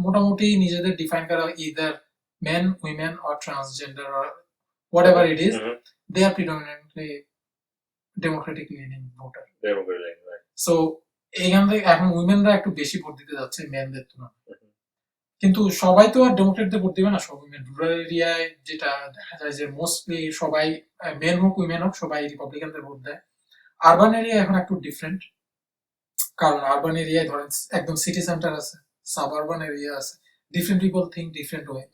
মোটামুটি নিজেদের ডিফাইন করা either men, women or transgender or whatever it is, they are predominantly Democratic leaning voter. So এইখান থেকে এখন উইমেনরা একটু বেশি ভোট দিতে যাচ্ছে মেনদের তুলনায়। কিন্তু সবাই তো আর ডেমোক্রেটদের ভোট দিবে না। সবাই রুরাল এরিয়ায় যেটা দেখা যায় যে মোস্টলি সবাই মেন হোক উইমেন হোক সবাই রিপাবলিকানদের ভোট দেয়। আরবান এরিয়া এখন একটু ডিফারেন্ট, কারণ আরবান এরিয়ায় ধরেন একদম সিটি সেন্টার আছে, সাবআরবান এরিয়া আছে, different people think different way.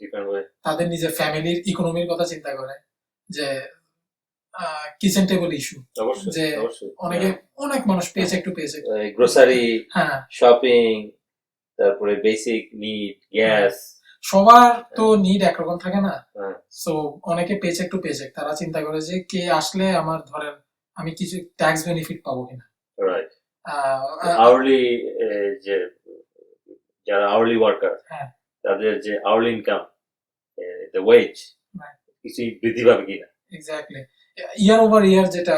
তাদের নিজের ফ্যামিলির ইকোনমির কথা চিন্তা করে, যে কিচেন টেবিল ইস্যু, যে অনেকে অনেক মানুষ পেয়েছে একটু পেয়েছে গ্রোসারি, হ্যাঁ শপিং, তারপরে বেসিক নিড, গ্যাস, সবার তো নিড একরকম থাকে না। সো অনেকে পেচেক টু পেচেক, তারা চিন্তা করে যে কে আসলে আমার ধরেন আমি কিছু ট্যাক্স বেনিফিট পাবো কিনা। রাইট, আওয়ারলি যে যারা আওয়ারলি ওয়ার্কার তাদের যে আওয়ারলি ইনকাম, দ্য ওয়েজ কিছু বৃদ্ধি পাবে কিনা। এক্স্যাক্টলি, ইয়ার ওভার ইয়ার যেটা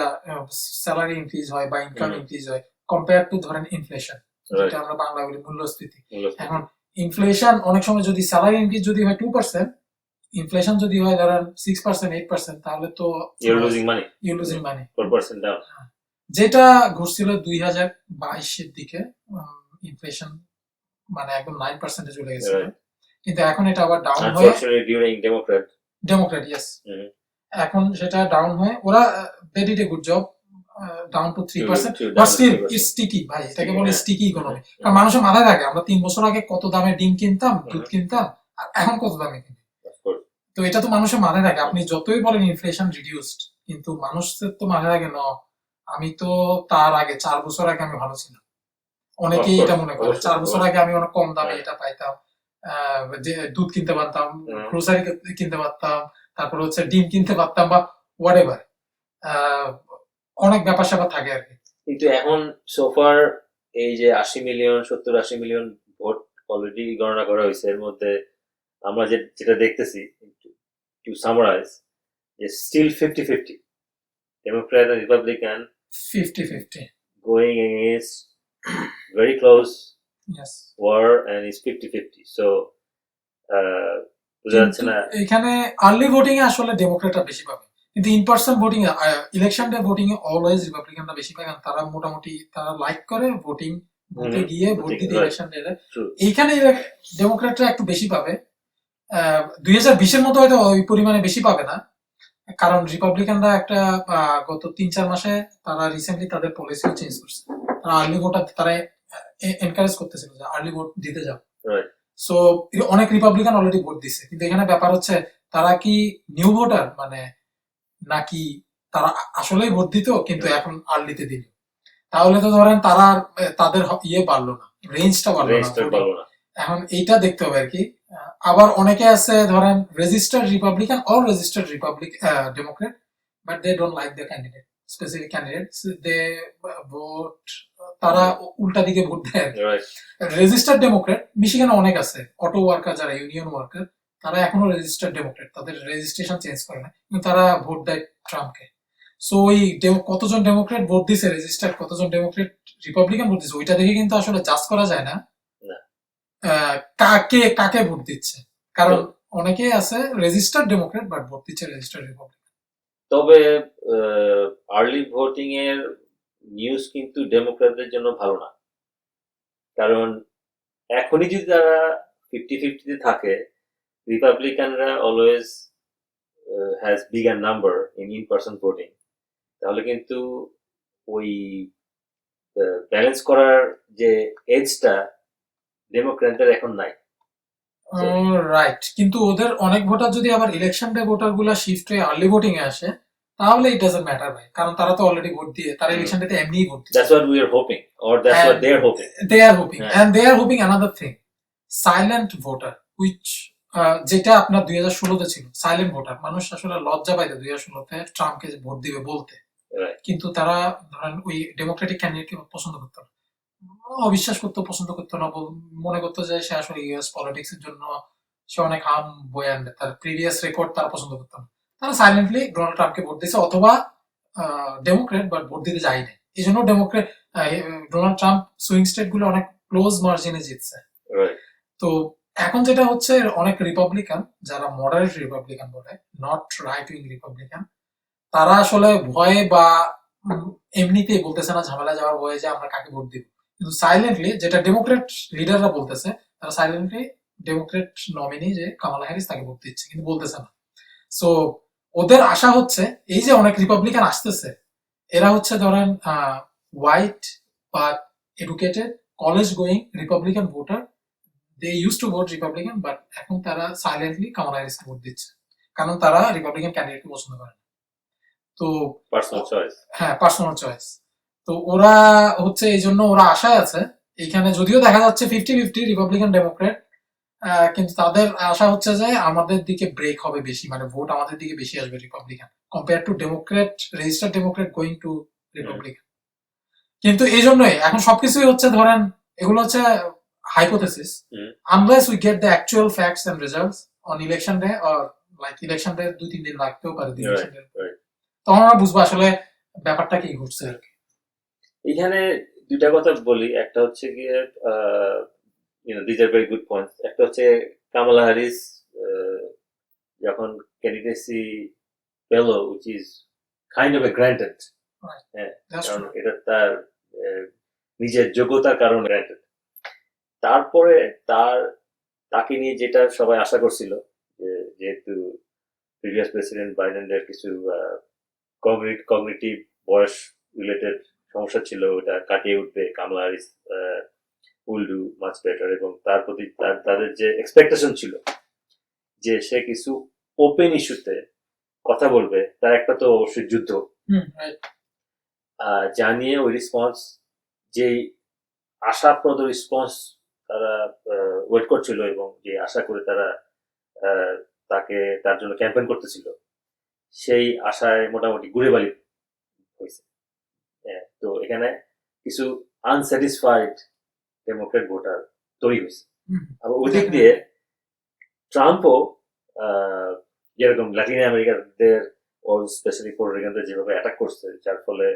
স্যালারি ইনক্রিজ হয় বা ইনকাম ইনক্রিজ হয় কম্পেয়ার টু ধরেন ইনফ্লেশন, যেটা আমরা বাংলা বলি মূল্যস্ফীতি। এখন ইনফ্লেশন অনেক সময় যদি স্যালারি ইনক্রিজ যদি হয় 2%, ইনফ্লেশন যদি হয় ধরেন 6%, 8%, তাহলে তো ইউ লুজিং মানি, 4% ডাউন। যেটা ঘটছিল 2022-এর দিকে, ইনফ্লেশন মানে একদম 9% চলে গেছিল, কিন্তু এখন এটা আবার ডাউন হয়ে ডেমোক্রেট ইয়েস, এখন সেটা ডাউন হয়ে ওরা they did a good job, down to 3%, but still it's sticky ভাই, এটাকে বলে স্টিকি ইকোনমি। কারণ মানুষের মাথায় থাকে আমরা 3 বছর আগে কত দামে ডিম কিনতাম, দুধ কিনতাম, আর এখন কত দামে কিনি। তো এটা তো মানুষের মাথায় থাকে, আপনি যতই বলেন ইনফ্লেশন রিডিউসড, কিন্তু মানুষের তো মাথায় থাকে না, আমি তো তার আগে 4 বছর আগে আমি ভালো ছিলাম। অনেকেই এটা মনে করে 4 বছর আগে আমি অনেক কম দামে এটা পাইতাম, যে দুধ কিনতে পারতাম, গ্রোসারি কিনতে পারতাম, তারপর হচ্ছে ডিম কিনতে পারতাম বা হোয়াট এভার, অনেক ব্যাপার স্যাপার থাকে আর কি। কিন্তু এখন সোফার এই যে 70 মিলিয়ন ভোট অলরেডি গণনা করা হয়েছে, এর মধ্যে আমরা যেটা দেখতেছি, to summarise, still 50-50, Democrat and Republican 50-50 going against very close yes war, and it's 50-50. so বুঝা যাচ্ছে না এখানে আর্লি ভোটিং এ আসলে ডেমোক্রেটরা বেশি পাবে, কিন্তু ইন পার্সন ভোটিং এ ইলেকশন ডে ভোটিং এ অলওয়েজ রিপাবলিকানরা বেশি পায়, কারণ তারা মোটামুটি তারা লাইক করে ভোটিং, ভোটে গিয়ে ভোট দিতে ইলেকশন ডে। এইখানে ডেমোক্রেটরা একটু বেশি পাবে, 2020-এর মতো হয়তো ওই পরিমাণে বেশি পাবে না, কারণ রিপাবলিকানরা একটা গত 3-4 মাসে তারা রিসেন্টলি তাদের পলিসি চেঞ্জ করছে, তারা আর্লি ভোটার তারা এনকারেজ করতেছিল যে আর্লি ভোট দিতে যাও। সো অনেক রিপাবলিকান অলরেডি ভোট দিছে, কিন্তু এখানে ব্যাপার হচ্ছে তারা কি নিউ ভোটার মানে, নাকি তারা আসলেই ভোট দিত কিন্তু এখন আর্লিতে দিল, তাহলে তো ধরেন তারা তাদের ইয়ে বাড়লো না, রেঞ্জটা বাড়লো না। এখন এইটা দেখতে হবে আর কি। আবার অনেকে আছে ধরেন registered Republican or registered Democrat, but they don't like the candidate, specific candidate, they vote, তারা উল্টা দিকে ভোট দেয়। রেজিস্টার্ড ডেমোক্রেট মিশিগানে অনেক আছে, অটো ওয়ার্কার যারা ইউনিয়ন ওয়ার্কার, তারা এখনো রেজিস্টার্ড ডেমোক্রেট, তাদের রেজিস্ট্রেশন চেঞ্জ করে না, কিন্তু তারা ভোট দেয় ট্রাম্পকে। সো ওই কতজন ডেমোক্রেট ভোট দিছে রেজিস্টার্ড, কতজন ডেমোক্রেট রিপাবলিকান ভোট দিছে, ওইটা দেখে কিন্তু আসলে জাজ করা যায় না কাকে কাকে ভোট দিচ্ছে, কারণ অনেকে আছে রেজিস্টার্ড ডেমোক্রেট বাট ভোট দিচ্ছে রেজিস্টার্ড রিপাবলিকান। তবে আর্লি ভোটিং এর নিউজ কিন্তু ডেমোক্রেটদের জন্য ভালো না, কারণ এখনই যদি তারা 50-50 থাকে, রিপাবলিকানরা always has bigger number in person voting, তাহলে কিন্তু ওই ব্যালেন্স করার যে এজটা ডেমোক্রেটদের এখন নাই। রাইট, কিন্তু ওদের অনেক ভোটার যদি আবার ইলেকশন ডে ভোটার গুলা শিফট হয়ে আর্লি ভোটিং এ আসে, তাহলে ইট ডাজন্ট ম্যাটার ভাই, কারণ তারা তো অলরেডি ভোট দিয়ে, তারা ইলেকশন ডেতে এমনিই ভোট দিচ্ছে। That's what we are hoping, or that's what they are hoping. And they are hoping another thing, silent voter, which যেটা আপনার 2016-তে ছিল, সাইলেন্ট ভোটার। মানুষ আসলে লজ্জা পাইতো 2016-তে ট্রাম্পকে ভোট দিবে বলতে, কিন্তু তারা ধরেন ওই ডেমোক্রেটিক ক্যান্ডিডেটকে পছন্দ করতো না, অবিশ্বাস করতো, পছন্দ করতো না, মনে করতো যে সে আসলে ইউএস পলিটিক্স এর জন্য সে অনেক হাম বয়ে আনবে, তার প্রিভিয়াস রেকর্ড তারা পছন্দ করতো না, তারা সাইলেন্টলি ডোনাল্ড ট্রাম্পকে ভোট দিয়েছে, অথবা ডেমোক্রেট বাট ভোট দিতে যায় না। এই জন্য ডোনাল্ড ট্রাম্প সুইং স্টেট গুলো অনেক ক্লোজ মার্জিনে জিতছে। তো এখন যেটা হচ্ছে, অনেক রিপাবলিকান যারা মডারেট রিপাবলিকান বলে, নট রাইট উইং রিপাবলিকান, তারা আসলে ভয়ে বা এমনিতেই বলতেছে না ঝামেলা যাওয়ার ভয়ে যে আমরা কাকে ভোট দিব, কিন্তু সাইলেন্টলি, যেটা ডেমোক্রেট লিডাররা বলতেছে, তারা সাইলেন্টলি ডেমোক্রেট নমিনি যে কামালা হ্যারিস তাকে ভোট দিচ্ছে, কিন্তু বলতেছে না। সো ওদের আশা হচ্ছে এই যে অনেক রিপাবলিকান আসতেছে, এরা হচ্ছে ধরেন হোয়াইট বা educated college going Republican voter, they use to vote Republican, but এখন তারা সাইলেন্টলি কামালা হ্যারিসকে ভোট দিচ্ছে, কারণ তারা রিপাবলিকান ক্যান্ডিডেটকে পছন্দ করে না। তো পার্সোনাল চয়েস। হ্যাঁ, পার্সোনাল চয়েস। তো ওরা হচ্ছে এই জন্য ওরা আশায় আছে এখানে, যদিও দেখা যাচ্ছে 50-50 রিপাবলিকান ডেমোক্রেট, কিন্তু তাদের আশা হচ্ছে যে আমাদের দিকে ব্রেক হবে বেশি, মানে ভোট আমাদের দিকে বেশি আসবে Republican compare to Democrat, registered Democrat going to Republican. কিন্তু এই জন্যই এখন সবকিছুই হচ্ছে ধরেন এগুলো হচ্ছে hypothesis, unless we get the actual facts and results on election day, or like election day 2-3 দিন লাগতেও পারে, ইলেকশন ডে তখন আমরা বুঝবো আসলে ব্যাপারটা কি ঘটছে আর কি। এখানে দুইটা কথা বলি, একটা হচ্ছে গিয়ে this are very good point. একটা হচ্ছে কামালা হ্যারিস যখন ক্যান্ডিডেসি পেল, which is kind of A granted, হ্যাঁ, কারণ এটা তার নিজের যোগ্যতার কারণে গ্র্যান্টেড। তারপরে তাকে নিয়ে যেটা সবাই আশা করছিল, যেহেতু প্রিভিয়াস প্রেসিডেন্ট বাইডেনের কিছু কগনিটিভ বয়স রিলেটেড সমস্যা ছিল, ওটা কাটিয়ে উঠবে কামলা Harris, will do much better, এবং তার প্রতি তাদের যে এক্সপেকটেশন ছিল যে সে কিছু ওপেন ইস্যুতে কথা বলবে, তার একটা তো অবশ্যই যুদ্ধ, জানিয়ে ওই রেসপন্স, যেই আশাপ্রদ রেসপন্স তারা ওয়েট করছিল এবং যে আশা করে তারা তাকে তার জন্য ক্যাম্পেইন করতেছিল, সেই আশায় মোটামুটি ঘুরে বালি হয়েছে। তো এখানে কিছু আনস্যাটিসফাইড ডেমোক্রেট ভোটার তৈরি হয়েছে। আবার ওদিক দিয়ে ট্রাম্পও যেরকম ল্যাটিন আমেরিকানদের ও স্পেশালি পোর্টোরিকানদের যেভাবে অ্যাটাক করছে, যার ফলে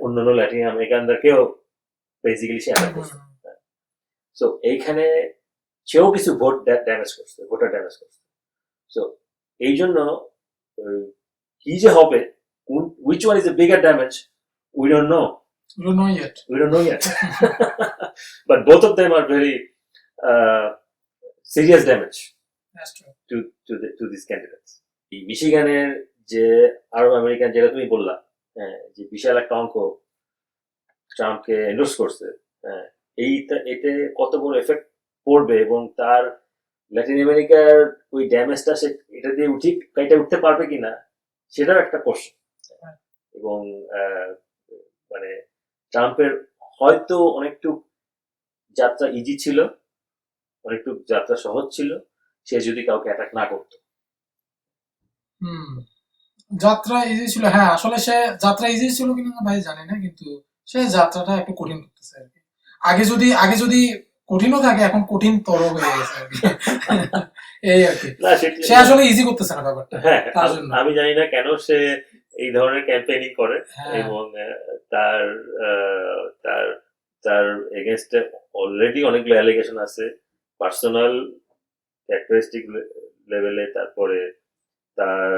অন্যান্য ল্যাটিন আমেরিকানদেরকেও বেসিক্যালি সে অ্যাটাক করছে। সো এইখানে সেও কিছু ভোটার ড্যামেজ করছে। সো এই জন্য কি যে হবে, which one is a bigger damage, we don't know yet. But both of them are very serious damage to these candidates. এই মিশিগানের যে আরব আমেরিকান, যেটা তুমি বললা, যে বিশাল একটা অঙ্ক ট্রাম্পকে এন্ডোর্স করছে, এতে কত বড় এফেক্ট পড়বে এবং তার ল্যাটিন আমেরিকার ওই ড্যামেজটা সে এটা দিয়ে উঠতে পারবে কিনা, সেটাও একটা প্রশ্ন। এবং মানে ট্রাম্পের হয়তো অনেকটু যাত্রা ইজি ছিল, অনেকটু যাত্রা সহজ ছিল, সে যদি কাউকে অ্যাটাক না করতো। যাত্রা ইজি ছিল, হ্যাঁ, আসলে সে যাত্রা ইজি ছিল কিনা ভাই জানি না, কিন্তু সে যাত্রাটা একটু কঠিন করতেছে আর কি। আগে যদি কঠিনও থাকে, এখন কঠিন তর হয়ে গেছে আর কি। এই আর কি, সে আসলে ইজি করতেছে না ব্যাপারটা। হ্যাঁ, আমি জানি না কেন সে এই ধরনের ক্যাম্পেইনিং করে, এবং তার তার তার এগেইনস্টে অলরেডি অনেকগুলো অ্যালিগেশন আছে পার্সোনাল ক্যারেক্টারিস্টিক লেভেলে, তারপরে তার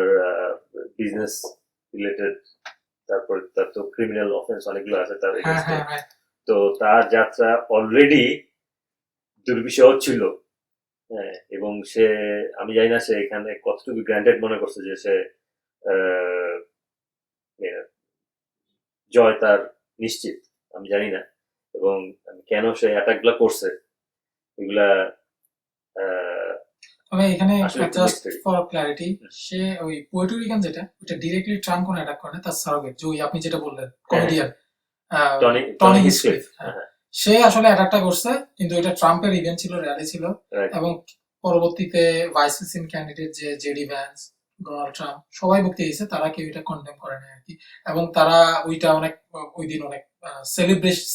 বিজনেস রিলেটেড, তারপরে তার তো ক্রিমিনাল অফেন্স অনেকগুলো আছে তার এগেইনস্টে। তো তার যাত্রা অলরেডি দুর্বিষহ ছিল, এবং সে, আমি জানি না সে এখানে কতটুকু গ্র্যান্টেড মনে করছে যে সে জয় তার নিশ্চিত, আমি জানি না। এবং কেন সে অ্যাটাকগুলো করছে এগুলা তবে এখানে জাস্ট ফর ক্ল্যারিটি, সে ওই পুয়ের্টো যেটা, ওটা ডিরেক্টলি ট্রাম্প কোনো অ্যাটাক করে না, তার সারোগেট যে আপনি যেটা বললেন কমেডিয়ান টনি হিচক্লিফ, সে আসলে অ্যাটাকটা করছে, কিন্তু এটা ট্রাম্পের ইভেন্ট ছিল, র্যালি ছিল, এবং পরবর্তীতে ভাইস প্রেসিডেন্ট ক্যান্ডিডেট যে জেডি ভ্যান্স, ডোনাল্ড ট্রাম্প সবাই বক্তব্য দিয়েছে, তারা কেউ এটা কন্ডেম করে না আর কি। এবং তারা ওইটা অনেক ওই দিন অনেক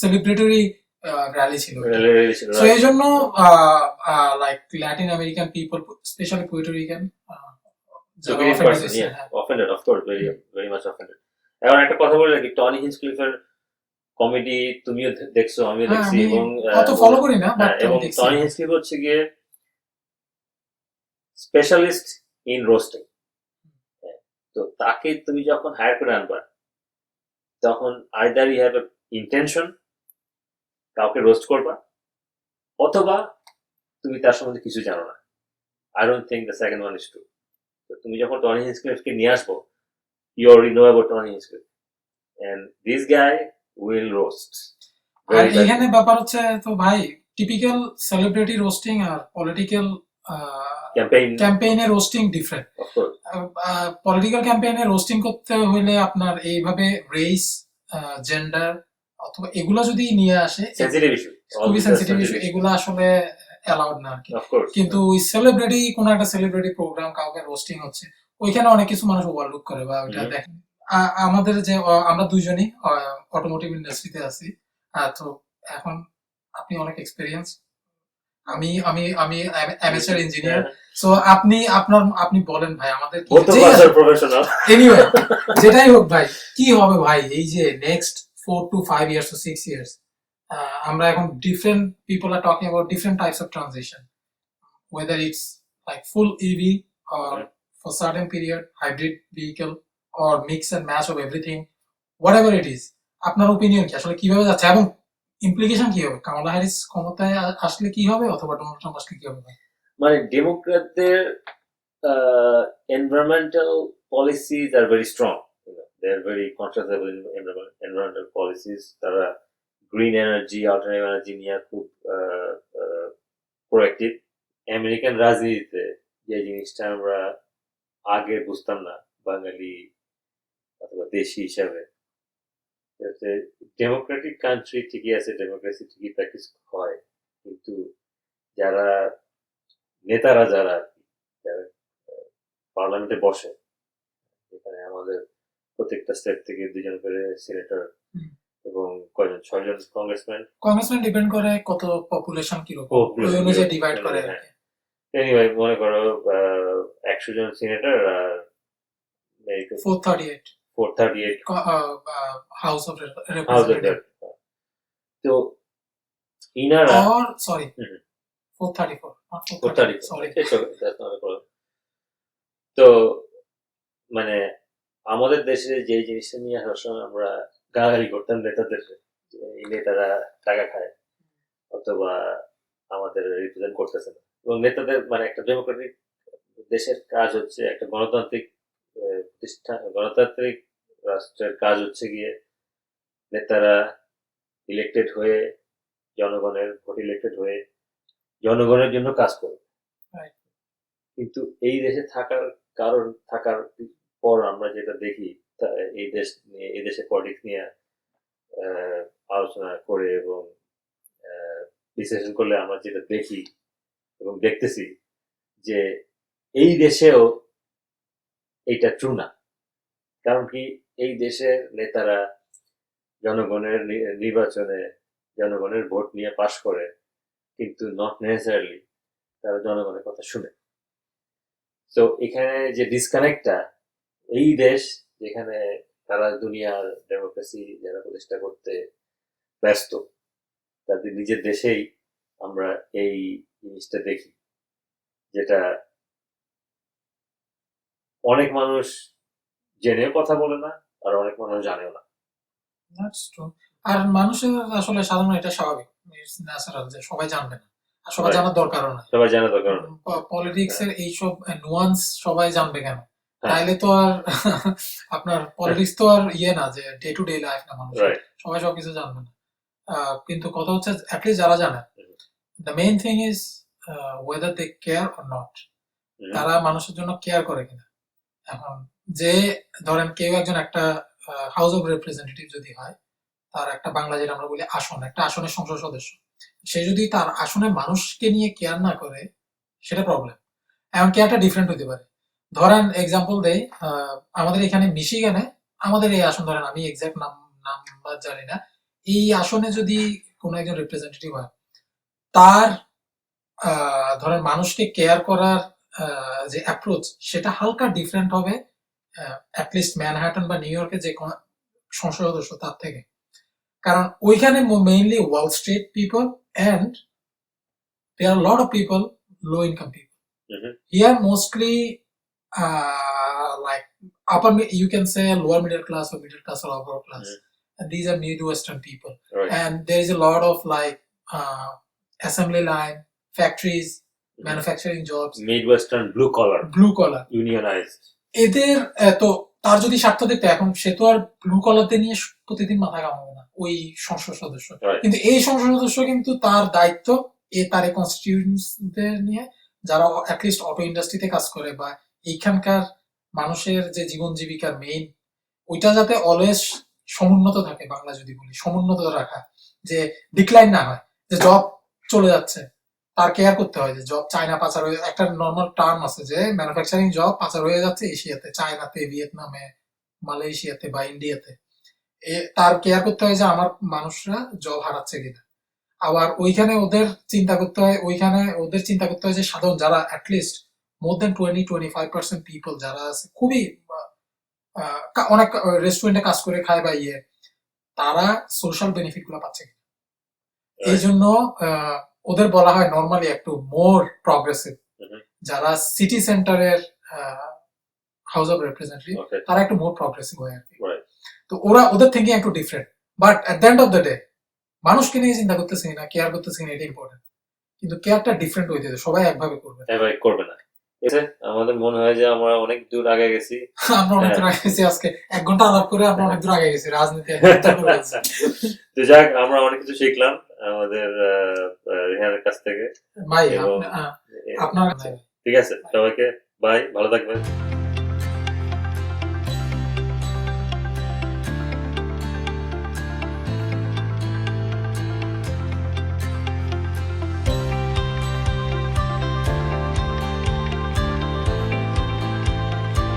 সেলিব্রেটরি র্যালি ছিল। সো এই জন্য like Latin American people, specially Puerto Rican, offended, of course, very much offended. এখন একটা কথা বলে রাখি, টনি হিচক্লিফের কমেডি তুমিও দেখছো, আমিও দেখছি, এবং অত ফলো করি না, এবং টনি হিচক্লিফ হচ্ছে গিয়ে স্পেশালিস্ট ইন রোস্টিং। তো তাকে তুমি যখন হায়ার করে আনবা, তখন either you have a intention কাউকে রোস্ট করবা, অথবা তুমি তার সম্বন্ধে কিছু জানো না। I don't think the second one is true. তো তুমি যখন টনি হিচক্লিফকে নিয়ে আসবো, you already know about Tony Hinchcliffe, and this guy will roast R very badly. এখানে ব্যাপার হচ্ছে তো ভাই, টিপিক্যাল সেলিব্রিটি রোস্টিং আর পলিটিক্যাল Campaign, ক্যাম্পেইনের roasting different. of course. Political ক্যাম্পেইনে রোস্টিং করতে হলে আপনার এইভাবে রেস, জেন্ডার অথবা এগুলো যদি নিয়ে আসে, Sensitive issue. All খুবই these are sensitive sensitive issue, issues. এগুলো আসলে অ্যালাউড না আর কি। Of course. কিন্তু ওই সেলিব্রিটি, কোন একটা সেলিব্রিটি প্রোগ্রাম কাউকে রোস্টিং হচ্ছে, ওইখানে অনেক কিছু মানুষ ওভারলুক করে বা ওইটা হুম। দেখেন। আমাদের যে আমরা দুইজনই অটোমোটিভ ইন্ডাস্ট্রিতে আছি, তো এখন আপনি অনেক এক্সপেরিয়েন্স, আমি আমি আমি অ্যামেচার ইঞ্জিনিয়ার, সো আপনি বলেন ভাই আমাদের কি Both of us are professional. Anyway যেটাই হোক ভাই, কি হবে ভাই এই যে next 4 to 5 years to 6 years, আমরা এখন different people are talking about different types of transition, whether it's like full EV or for certain period hybrid vehicle or mix and match of everything, whatever it is. আপনার ওপিনিয়ন কি আসলে কিভাবে যাচ্ছে এবং ইমপ্লিকেশন কি হবে? কামালা হ্যারিস ক্ষমতায় আসলে কি হবে অথবা ডোনাল্ড ট্রাম্প আসলে কি হবে ভাই? মানে ডেমোক্র্যাটদের environmental policies are very strong. They are very conscious of environmental policies. তারা গ্রিন এনার্জি, অল্টারনেটিভ এনার্জি নিয়ে খুব প্রোঅ্যাক্টিভ। আমেরিকান রাজনীতিতে যে জিনিসটা আমরা আগে বুঝতাম না বাঙালি অথবা দেশি হিসাবে, ডেমোক্রেটিক কান্ট্রি ঠিকই আছে, ডেমোক্রেসি ঠিকই প্র্যাকটিস হয়, কিন্তু যারা নেতারা যারা পার্লামেন্টে বসে, এখানে আমাদের প্রত্যেকটা স্টেট থেকে 2 জন করে সিনেটর এবং কয়জন 6 জন কংগ্রেসম্যান ডিপেন্ড করে কত পপুলেশন কি রকম, ওই অনুযায়ী ডিভাইড করে। এনিওয়ে মনে করো 100 জন সিনেটর আর 438 house of house of representative, তো ইনারা or sorry 434 not 434, sorry. that's not a problem. তো মানে আমাদের দেশে যে জিনিসটা নিয়ে সবসময় আমরা গালাগালি করতাম নেতাদের, এই নেতারা টাকা খায় অথবা আমাদের রিপ্রেজেন্ট করতেছে না, এবং নেতাদের মানে একটা ডেমোক্রেটিক দেশের কাজ হচ্ছে, একটা গণতান্ত্রিক প্রতিষ্ঠান, গণতান্ত্রিক রাষ্ট্রের কাজ হচ্ছে গিয়ে নেতারা ইলেক্টেড হয়ে, জনগণের ভোট ইলেক্টেড হয়ে জনগণের জন্য কাজ করে। কিন্তু এই দেশে থাকার পর আমরা যেটা দেখি, এই দেশের পলিটিক্স নিয়ে আলোচনা করে এবং বিশ্লেষণ করলে আমরা যেটা দেখি এবং দেখতেছি যে এই দেশেও এইটা ট্রু না। কারণ কি, এই দেশের নেতারা জনগণের নির্বাচনে জনগণের ভোট নিয়ে পাশ করে, কিন্তু নট নেসেসারিলি তারা জনগণের কথা শুনে। তো এখানে যে ডিসকানেক্টটা, এই দেশ যেখানে তারা দুনিয়ার ডেমোক্রেসি যারা প্রতিষ্ঠা করতে ব্যস্ত, তাদের নিজের দেশেই আমরা এই জিনিসটা দেখি, যেটা অনেক মানুষ জেনেও কথা বলে না, আর অনেক মানুষ জানেও না। আর মানুষের আসলে সাধারণ এটা স্বাভাবিক, ইটস ন্যাচারাল যে সবাই জানবে না, আর সবাই জানার দরকারও না। সবাই জানা দরকার না। পলিটিক্স এর এইসব নুয়ান্স সবাই জানবে কেন? তাইলে তো আর আপনার পলিটিক্স তো আর না যে ডে টু ডে লাইফ না, মানুষ সবাই সবকিছু জানবে না। কিন্তু কথা হচ্ছে অ্যাটলিস্ট যারা জানে, the main thing is whether they care or not, তারা মানুষের জন্য কেয়ার করে কিনা। এখন যে ধরেন কেউ একজন একটা হাউস অফ রিপ্রেজেন্টেটিভ যদি হয়, তার একটা বাংলা যেটা আমরা বলি আসন, একটা আসনের সংসদ সদস্য, সে যদি তার আসনের মানুষকে নিয়ে কেয়ার না করে, সেটা প্রবলেম। এখন কেয়ারটা ডিফারেন্ট হতে পারে। ধরেন এক্সাম্পল দেই, আমাদের এখানে মিশিগানে আমাদের এই আসন, ধরেন আমি এক্সাক্ট নাম জানি না, এই আসনে যদি কোনো একজন রিপ্রেজেন্টেটিভ হয়, তার ধরেন মানুষকে কেয়ার করার যে অ্যাপ্রোচ, সেটা হালকা ডিফারেন্ট হবে অ্যাটলিস্ট ম্যানহাটন বা নিউ ইয়র্কের যে সংসদ সদস্য তার থেকে। কারণ ওইখানে mainly Wall Street people and there are a lot of people, low income people. Here mostly like you can say lower middle class or middle class or upper class, and these are Midwestern people, and there is a lot of like assembly line, factories, manufacturing jobs, midwestern blue collar, unionized. এদের তো তার যদি স্বার্থ দেখতো, এখন সে তো আর ব্লু কলারদের নিয়ে প্রতিদিন মাথা কামাবে না ওই সংসদ সদস্য। কিন্তু এই সংসদ সদস্য কিন্তু তার দায়িত্ব তার এই কনস্টিটিউয়েন্টসদের নিয়ে, যারা অ্যাটলিস্ট অটো ইন্ডাস্ট্রিতে কাজ করে বা এইখানকার মানুষের যে জীবন জীবিকার মেইন, ওইটা যাতে অলওয়েজ সমুন্নত থাকে। বাংলা যদি বলি সমুন্নত রাখা, যে ডিক্লাইন না হয়, যে জব চলে যাচ্ছে তার কেয়ার করতে হয়, যে জব চায়না পাচার হয়ে, একটা নর্মাল টার্ম আছে যে ম্যানুফ্যাকচারিং জব পাচার হয়ে যাচ্ছে এশিয়াতে, চায়নাতে, ভিয়েতনামে, মালয়েশিয়াতে বা ইন্ডিয়াতে। তার কেয়ার করতে হয় যে আমার মানুষরা জব হারাচ্ছে কিনা। আবার ওইখানে ওদের চিন্তা করতে হয় যে সাধারণ যারা অ্যাটলিস্ট মোর দেন 20-25% পিপল যারা আছে, খুবই অনেক রেস্টুরেন্টে কাজ করে খায় বা তারা সোশ্যাল বেনিফিট গুলো পাচ্ছে কিনা। এই জন্য ওদের বলা হয় নর্মালি একটু মোর প্রগ্রেসিভ, যারা সিটি সেন্টারের হাউস অফ রিপ্রেজেন্টেটিভ, তারা একটু মোর প্রগ্রেসিভ হয় আর কি। তো ওদের থিঙ্কিং একটু different, but at the end of the day মানুষকে নিয়ে চিন্তা করতেছি না, কেয়ার করতেছি না, এটা ইম্পর্টেন্ট। কিন্তু কেয়ারটা ডিফারেন্ট হইতে, সবাই একভাবে করবে না। আমাদের মনে হয় যে আমরা অনেক দূর আগে গেছি। আমরা অনেক দূর আগে গেছি, আজকে 1 ঘন্টা আলাপ করে আমরা অনেক দূর আগে গেছি রাজনীতি। তো যাক, আমরা অনেক কিছু শিখলাম আমাদের রেহানের কাছ থেকে। ভাই আপনার ঠিক আছে, সবাইকে বাই, ভালো থাকবেন।